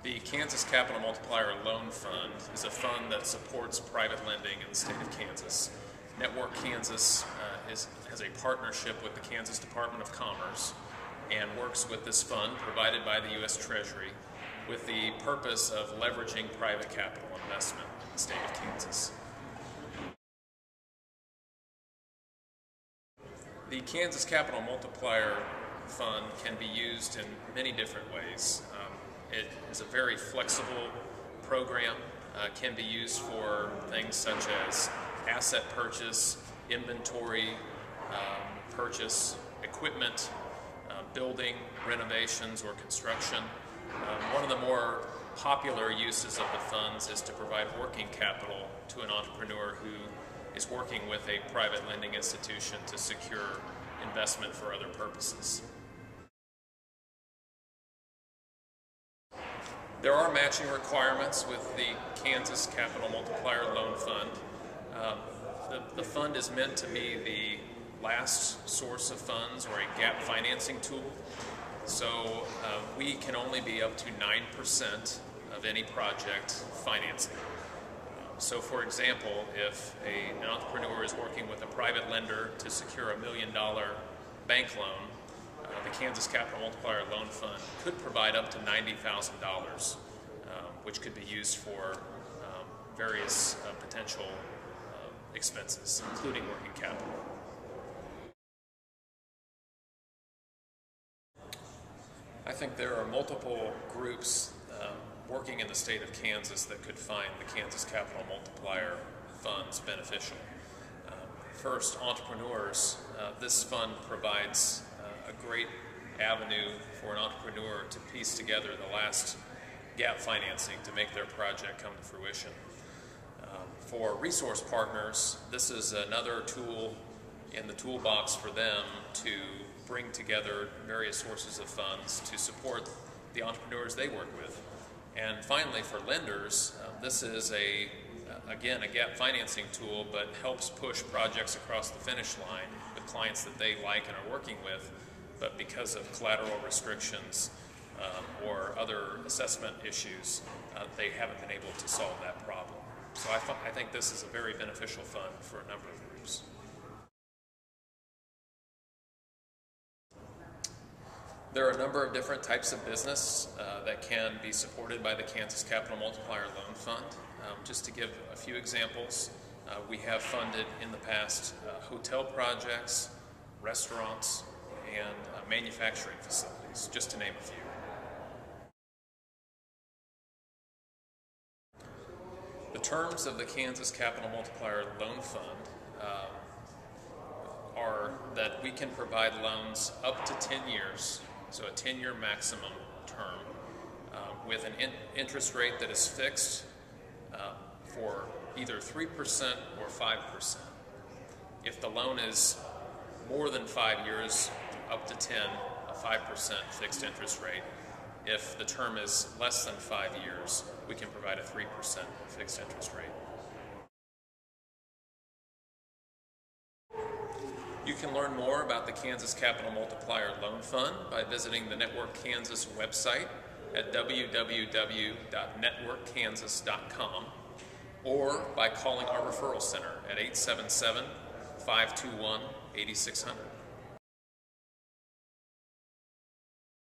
The Kansas Capital Multiplier Loan Fund is a fund that supports private lending in the state of Kansas. Network Kansas has a partnership with the Kansas Department of Commerce and works with this fund provided by the U.S. Treasury with the purpose of leveraging private capital investment in the state of Kansas. The Kansas Capital Multiplier Fund can be used in many different ways. It is a very flexible program, can be used for things such as asset purchase, inventory purchase, equipment, building, renovations, or construction. One of the more popular uses of the funds is to provide working capital to an entrepreneur who is working with a private lending institution to secure investment for other purposes. There are matching requirements with the Kansas Capital Multiplier Loan Fund. The fund is meant to be the last source of funds or a gap financing tool. So we can only be up to 9% of any project financing. So for example, if an entrepreneur is working with a private lender to secure $1 million bank loan, the Kansas Capital Multiplier Loan Fund could provide up to $90,000, which could be used for various potential expenses, including working capital. I think there are multiple groups working in the state of Kansas that could find the Kansas Capital Multiplier funds beneficial. First, entrepreneurs. This fund provides a great avenue for an entrepreneur to piece together the last gap financing to make their project come to fruition. For resource partners, this is another tool in the toolbox for them to bring together various sources of funds to support the entrepreneurs they work with. And finally, for lenders, this is again a gap financing tool, but helps push projects across the finish line with clients that they like and are working with, but because of collateral restrictions or other assessment issues, they haven't been able to solve that problem. So I think this is a very beneficial fund for a number of groups. There are a number of different types of business that can be supported by the Kansas Capital Multiplier Loan Fund. Just to give a few examples, we have funded in the past hotel projects, restaurants, and manufacturing facilities, just to name a few. The terms of the Kansas Capital Multiplier Loan Fund are that we can provide loans up to 10 years, so a 10-year maximum term, with an interest rate that is fixed for either 3% or 5%. If the loan is more than 5 years, up to 10, a 5% fixed interest rate. If the term is less than 5 years, we can provide a 3% fixed interest rate. You can learn more about the Kansas Capital Multiplier Loan Fund by visiting the Network Kansas website at www.networkkansas.com or by calling our referral center at 877-521-8600.